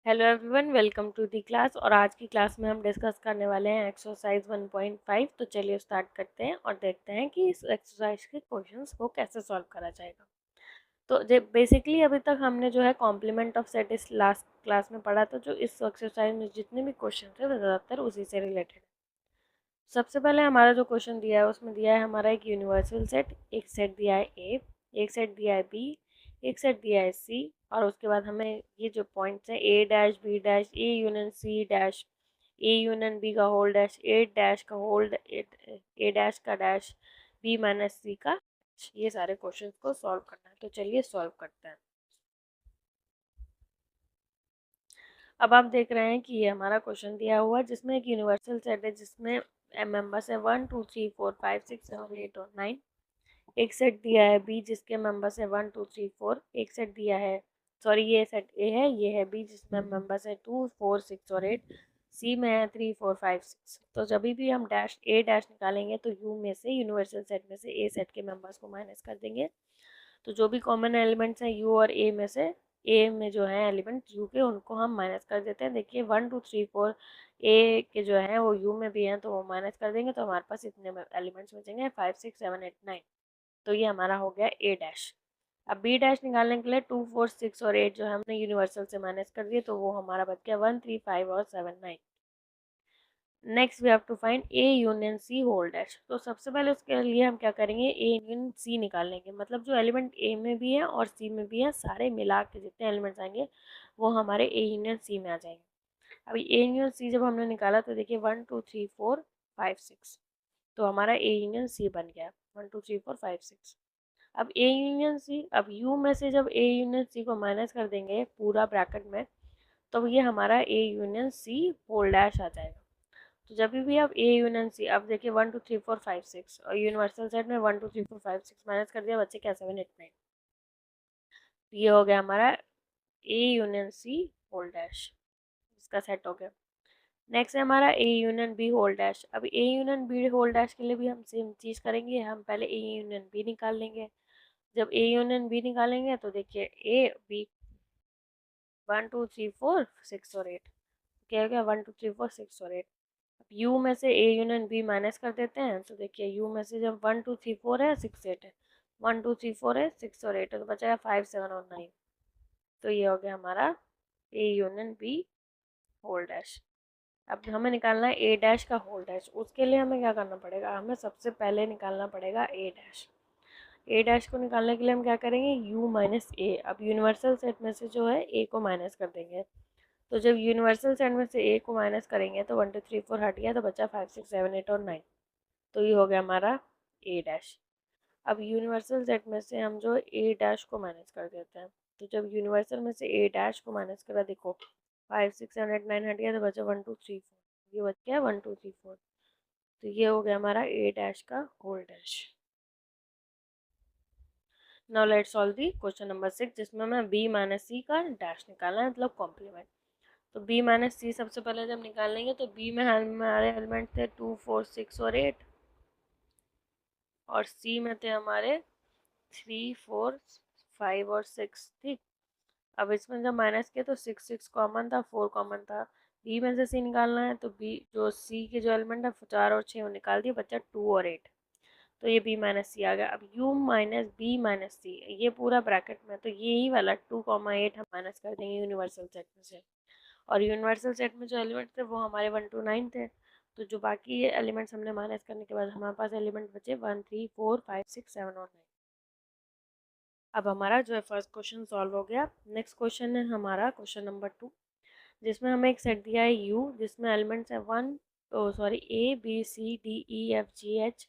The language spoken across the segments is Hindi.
Hello everyone, welcome to the class. और आज की क्लास में हम डिस्कस करने वाले हैं एक्सरसाइज 1.5। तो चलिए स्टार्ट करते हैं और देखते हैं कि इस एक्सरसाइज के क्वेश्चंस को कैसे सॉल्व करा जाएगा। तो बेसिकली अभी तक हमने जो है कॉम्प्लीमेंट ऑफ सेट इस लास्ट क्लास में पढ़ा था। जो इस एक्सरसाइज में जितने भी क्वेश्चन थे वो ज़्यादातर उसी से रिलेटेड है। सबसे पहले हमारा जो क्वेश्चन दिया है उसमें दिया है हमारा एक यूनिवर्सल सेट। एक सेट दिया है ए, एक सेट दिया है बी, एक सेट दिया है सी। और उसके बाद हमें ये जो पॉइंट्स हैं A dash B dash A union C dash A union B का होल डैश ए डैश का होल ए डैश का डैश बी माइनस सी का, ये सारे क्वेश्चन को सॉल्व करना है। तो चलिए सॉल्व करते हैं। अब आप देख रहे हैं कि ये हमारा क्वेश्चन दिया हुआ है जिसमें एक यूनिवर्सल सेट है जिसमें मेंबर्स है 1 2 3 4 5 6 7 8 और 9। एक सेट दिया है बी जिसके मेंबर्स है 1 2 3 4। एक सेट दिया है, सॉरी ये सेट ए है, ये है बी जिसमें मेंबर्स है 2 4 6 और 8। सी में है 3 4 5 6। तो जब भी हम डैश ए डैश निकालेंगे तो यू में से, यूनिवर्सल सेट में से ए सेट के मेंबर्स को माइनस कर देंगे। तो जो भी कॉमन एलिमेंट्स हैं यू और ए में से, ए में जो है एलिमेंट यू के, उनको हम माइनस कर देते हैं। देखिए 1 2 3 4 ए के जो है वो यू में भी हैं तो वो माइनस कर देंगे तो हमारे पास इतने एलिमेंट्स बचेंगे 5 6 7 8 9। तो ये हमारा हो गया ए डैश। अब बी डैश निकालने के लिए 2 4 6 और 8 जो है हमने यूनिवर्सल से माइनस कर दिए तो वो हमारा बच गया 1 3 5 और 7 9। Next we have to find A union C whole dash. तो सबसे पहले उसके लिए हम क्या करेंगे, ए यूनियन सी निकाल लेंगे। मतलब जो एलिमेंट ए में भी है और सी में भी है सारे मिला के जितने एलिमेंट्स आएंगे वो हमारे ए यूनियन सी में आ जाएंगे। अभी ए यूनियन सी जब हमने निकाला तो देखिए 1 2 3 4 5 6, तो हमारा ए यूनियन सी बन गया 1 2 3 4 5 6। अब ए यूनियन सी, अब यू में से जब ए यूनियन सी को माइनस कर देंगे पूरा ब्रैकेट में तो ये हमारा A union C whole dash आ जाएगा। तो जब भी आप ए यूनियन सी, अब देखिए 1 2 3 4 5 6 और यूनिवर्सल सेट में 1 2 3 4 5 6 माइनस कर दिया, बच्चे क्या 7 8 9। तो ये हो गया हमारा A union C whole dash, इसका सेट हो गया। नेक्स्ट है हमारा A union B whole dash. अब A union B whole dash के लिए भी हम सेम चीज़ करेंगे, हम पहले ए यूनियन बी निकाल लेंगे। जब ए यूनियन बी निकालेंगे तो देखिए ए बी 1 2 3 4 6 और 8, क्या हो गया 1 2 3 4 6 और 8। यू में से ए यूनियन बी माइनस कर देते हैं तो देखिए यू में से जब 1 2 3 4 है 6 8 है, 1 2 3 4 है 6 और 8 है, तो बचा है 5 7 और 9। तो ये हो गया हमारा A union B whole dash. अब हमें निकालना है ए डैश का होल डैश। उसके लिए हमें क्या करना पड़ेगा, हमें सबसे पहले निकालना पड़ेगा ए डैश। ए डैश को निकालने के लिए हम क्या करेंगे, यू माइनस ए। अब यूनिवर्सल सेट में से जो है ए को माइनस कर देंगे। तो जब यूनिवर्सल सेट में से ए को माइनस करेंगे तो 1 2 3 4 हट गया तो बचा 5 6 7 8 और 9। तो ये हो गया हमारा ए डैश। अब यूनिवर्सल सेट में से हम जो ए डैश को माइनस कर देते हैं। तो जब यूनिवर्सल में से ए डैश को माइनस करा, देखो 5 6 7 8 9 हट गया तो बचा 1 2 3 4, ये बच गया 1 2 3 4। तो ये हो गया हमारा ए डैश का whole dash. Now let's solve the question number 6 जिसमें हमें बी माइनस सी का डैश निकालना है, मतलब कॉम्प्लीमेंट। तो बी माइनस सी सबसे पहले जब निकाल लेंगे तो बी में हमारे एलिमेंट थे 2 4 6 और 8, और सी में थे हमारे 3 4 5 और 6। ठीक। अब इसमें जब माइनस किया तो 6 कॉमन था, 4 कॉमन था। बी में से सी निकालना है तो बी जो सी के जो एलिमेंट है 4 और 6 वो निकाल दिए, बच्चा 2 और 8। तो ये बी माइनस सी आ गया। अब यू माइनस बी माइनस सी, ये पूरा ब्रैकेट में, तो यही वाला 2 8 हम माइनस कर देंगे यूनिवर्सल सेट में से। और यूनिवर्सल सेट में जो एलिमेंट थे वो हमारे 1 2 9 थे। तो जो बाकी ये एलिमेंट्स हमने माइनस करने के बाद हमारे पास एलिमेंट बचे 1 3 4 5 6 7 और 9। अब हमारा जो है फर्स्ट क्वेश्चन सॉल्व हो गया। नेक्स्ट क्वेश्चन है हमारा क्वेश्चन नंबर 2 जिसमें हमें एक सेट दिया है यू जिसमें एलिमेंट्स है A B C D E F G H.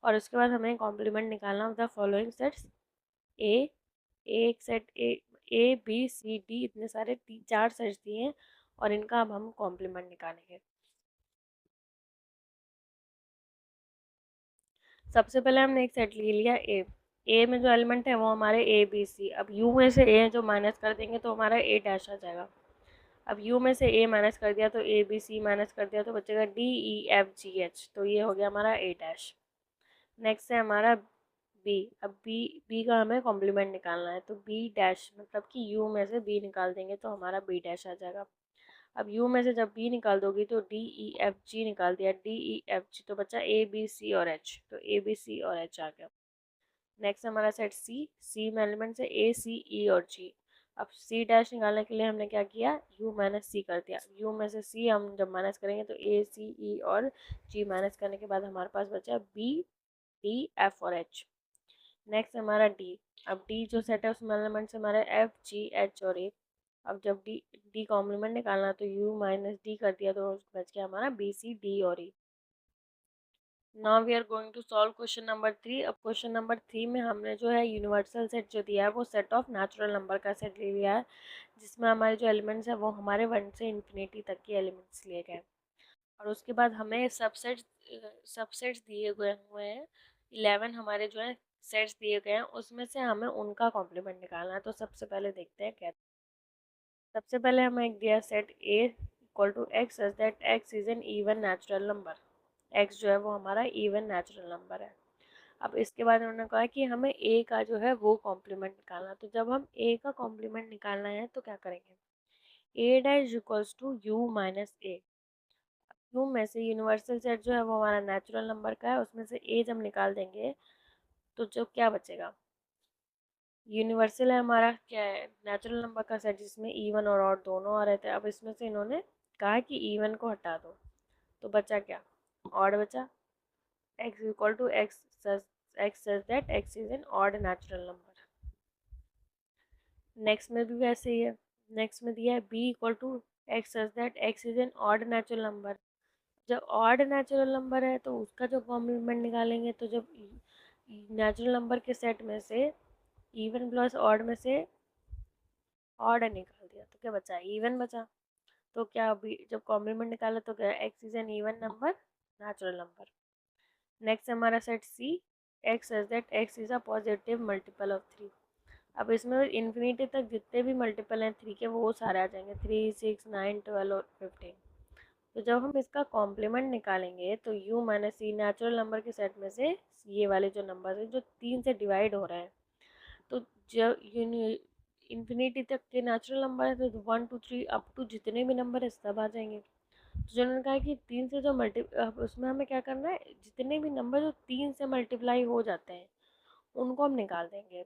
और उसके बाद हमें कॉम्प्लीमेंट निकालना of the following sets. A एक set A B C D, इतने सारे 4 सेट्स दिए हैं और इनका अब हम कॉम्प्लीमेंट निकालेंगे। सबसे पहले हमने एक सेट ले लिया ए में जो एलिमेंट है वो हमारे ए बी सी। अब यू में से ए जो माइनस कर देंगे तो हमारा ए डैश आ जाएगा। अब यू में से ए माइनस कर दिया तो ए बी सी माइनस कर दिया तो बचेगा D E F G H. तो ये हो गया हमारा ए डैश। नेक्स्ट है हमारा बी। अब बी का हमें कॉम्प्लीमेंट निकालना है, तो बी डैश मतलब कि यू में से बी निकाल देंगे तो हमारा बी डैश आ जाएगा। अब यू में से जब बी निकाल दोगी तो डी ई एफ जी निकाल दिया, डी ई एफ जी तो बचा ए बी सी और एच, तो ए बी सी और एच आ गया। नेक्स्ट हमारा सेट सी, सी में एलिमेंट्स है ए सी ई और जी। अब सी डैश निकालने के लिए हमने क्या किया, यू माइनस सी कर दिया। यू में से सी हम जब माइनस करेंगे तो ए सी ई और जी माइनस करने के बाद हमारे पास बचा बी डी एफ और एच। नेक्स्ट हमारा डी। अब डी जो सेट है उसमें एलिमेंट्स हमारे एफ जी एच और ए। अब जब डी डी कॉम्प्लीमेंट निकालना तो यू माइनस डी कर दिया तो बच गया हमारा बी सी डी और E. Now we are going to solve question number 3। अब क्वेश्चन नंबर 3 में हमने जो है यूनिवर्सल सेट जो दिया है वो सेट ऑफ नेचुरल नंबर का सेट ले लिया है, जिसमें हमारे जो एलिमेंट्स है वो हमारे 1 से इन्फिनिटी तक के एलिमेंट्स लिए गए। और उसके बाद हमें सबसेट्स दिए गए हुए हैं 11 हमारे जो है सेट्स दिए गए हैं, उसमें से हमें उनका कॉम्प्लीमेंट निकालना है। तो सबसे पहले देखते हैं क्या। सबसे पहले हमें एक दिया set A equal to x such that x is an even natural number. X जो है वो हमारा इवन नेचुरल नंबर है। अब इसके बाद उन्होंने कहा कि हमें ए का जो है वो कॉम्प्लीमेंट निकालना है। तो जब हम ए का कॉम्प्लीमेंट निकालना है तो क्या करेंगे, A dash equals to U minus A. U में से यूनिवर्सल सेट जो है वो हमारा नेचुरल नंबर का है, उसमें से ए जब निकाल देंगे तो जो क्या बचेगा, यूनिवर्सल है हमारा क्या है, नेचुरल नंबर का सेट जिसमें इवन और ऑड दोनों आ रहे थे। अब इसमें से इन्होंने कहा कि इवन को हटा दो तो बचा क्या, ऑड बचा। x equal to x such that x is an odd natural number. Next में भी वैसे ही है। नेक्स्ट में दिया है b equal to x such that x is an odd natural number. जब ऑड नेचुरल नंबर है तो उसका जो कॉम्प्लीमेंट निकालेंगे तो जब नेचुरल नंबर के सेट में से इवन प्लस ऑड में से ऑड निकाल दिया तो क्या बचा, इवन बचा। तो क्या अभी जब कॉम्प्लीमेंट निकाला तो क्या, X is an even number natural number. Next हमारा set C, X such that x is a positive multiple of 3। अब इसमें इन्फिनिटी तक जितने भी मल्टीपल हैं 3 के वो सारे आ जाएंगे, 3 6 9 12 और 15। तो जब हम इसका कॉम्प्लीमेंट निकालेंगे तो u minus C natural number के सेट में से ये वाले जो नंबर हैं जो 3 से डिवाइड हो रहे हैं, तो जब इन्फिनिटी तक के नेचुरल नंबर है तो 1 2 3 अप टू जितने भी नंबर है सब आ जाएंगे। तो जो उन्होंने कहा कि 3 से जो उसमें हमें क्या करना है, जितने भी नंबर जो 3 से मल्टीप्लाई हो जाते हैं उनको हम निकाल देंगे।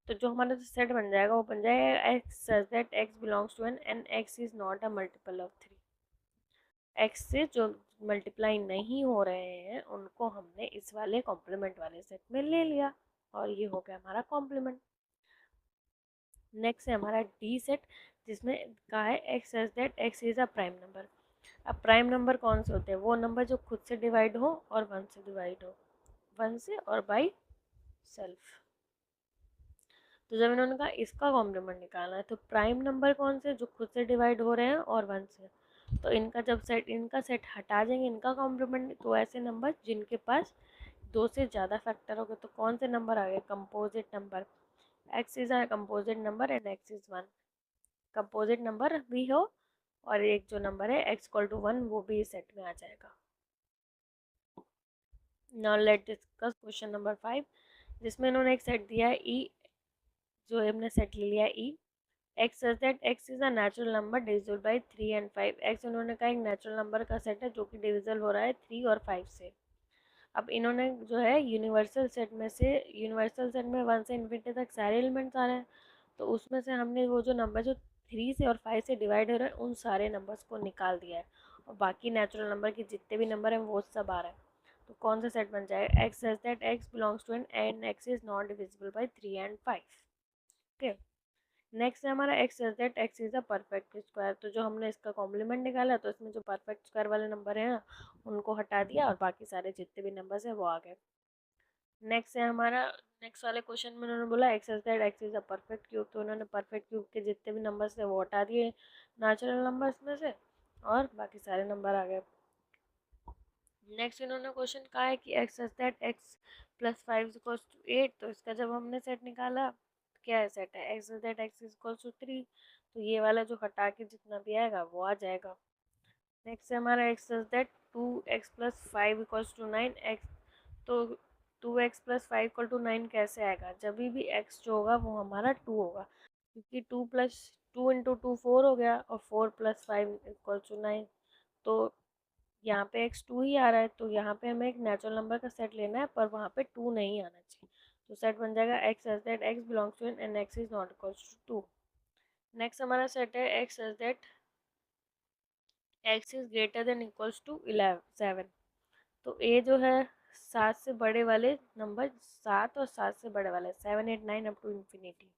तो जो हमारा जो सेट बन जाएगा वो बन जाएगा x such that x belongs to N and x is not a multiple of 3। X से जो मल्टीप्लाई नहीं हो रहे हैं उनको हमने इस वाले कॉम्प्लीमेंट वाले सेट में ले लिया और ये हो गया हमारा कॉम्प्लीमेंट। नेक्स्ट है हमारा डी सेट, जिसमें कहा है x such that x is a prime number. अब प्राइम नंबर कौन से होते हैं, वो नंबर जो खुद से डिवाइड हो और 1 से डिवाइड हो, 1 से और बाई सेल्फ। तो जब इन्होंने कहा इसका कॉम्प्लीमेंट निकालना है तो प्राइम नंबर कौन से जो खुद से डिवाइड हो रहे हैं और 1 से, तो इनका सेट हटा देंगे इनका कॉम्प्लीमेंट, तो ऐसे नंबर जिनके पास 2 से ज़्यादा फैक्टर हो गए। तो कौन से नंबर आ गए, composite number. X is a composite number and x is 1। Composite number भी हो और एक जो नंबर है एक्स इक्वल टू 1 वो भी इस सेट में आ जाएगा। Now let discuss question number 5, जिसमें इन्होंने एक सेट दिया है ई, जो हमने सेट ले लिया E. X such that x is a natural number divisible by 3 and 5। X उन्होंने कहा एक नेचुरल नंबर का सेट है जो कि डिविजिबल हो रहा है 3 और 5 से। अब इन्होंने जो है यूनिवर्सल सेट में 1 से इन्फिनिटी तक सारे एलिमेंट्स आ रहे हैं, तो उसमें से हमने वो जो नंबर जो 3 से और 5 से डिवाइड हो रहे हैं उन सारे नंबर्स को निकाल दिया है और बाकी नेचुरल नंबर के जितने भी नंबर हैं वो सब आ रहे हैं। तो कौन सा सेट बन जाएगा, x such that x belongs to N and x is not divisible by 3 and 5। Okay. Next है हमारा x such that x is a perfect square. तो जो हमने इसका कॉम्प्लीमेंट निकाला तो इसमें जो परफेक्ट स्क्वायर वाले नंबर हैं उनको हटा दिया और बाकी सारे जितने भी नंबर्स हैं वो आ गए। नेक्स्ट है हमारा, नेक्स्ट वाले क्वेश्चन में उन्होंने बोला x such that x is a perfect cube. तो उन्होंने परफेक्ट क्यूब के जितने भी नंबर्स थे वो हटा दिए नेचुरल नंबर्स में से और बाकी सारे नंबर आ गए। नेक्स्ट इन्होंने क्वेश्चन कहा है कि x such that x plus 5 equals to 8। तो इसका जब हमने सेट निकाला तो क्या है, सेट है x such that x equals to 3। तो ये वाला जो हटा के जितना भी आएगा वो आ जाएगा। नेक्स्ट है हमारा x such that 2x plus 5 equals to 9 x. तो 2x + 5 = 9 कैसे आएगा? जब भी x जो होगा वो हमारा 2 होगा, क्योंकि 2 × 2 4 हो गया और 4 + 5 = 9। तो यहाँ पे x 2 ही आ रहा है, तो यहाँ पे हमें एक नेचुरल नंबर का सेट लेना है, पर वहाँ पे 2 नहीं आना चाहिए। तो सेट बन जाएगा x such that x belongs to n and x is not equals to 2। Next हमारा सेट है x such that x is greater than equals to 7। तो a जो है 7 से बड़े वाले नंबर, 7 और 7 से बड़े वाले 7 8 9 अप टू इन्फिनिटी।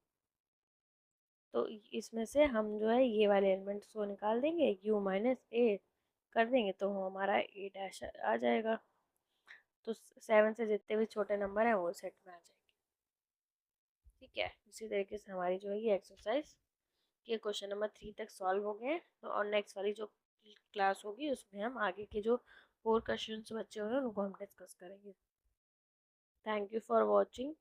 तो इसमें से हम जो है ये वाले एलिमेंट्स को निकाल देंगे, u - a कर देंगे तो हमारा a डैश आ जाएगा। तो 7 से जितने भी छोटे नंबर हैं वो सेट में आ जाएंगे। ठीक है, इसी तरीके से हमारी जो है ये एक्सरसाइज के क्वेश्चन नंबर 3 तक सॉल्व हो गए। तो और नेक्स्ट वाली जो क्लास होगी उसमें हम आगे के जो 4 क्वेश्चन बचे हुए हैं उनको हम डिस्कस करेंगे। Thank you for watching.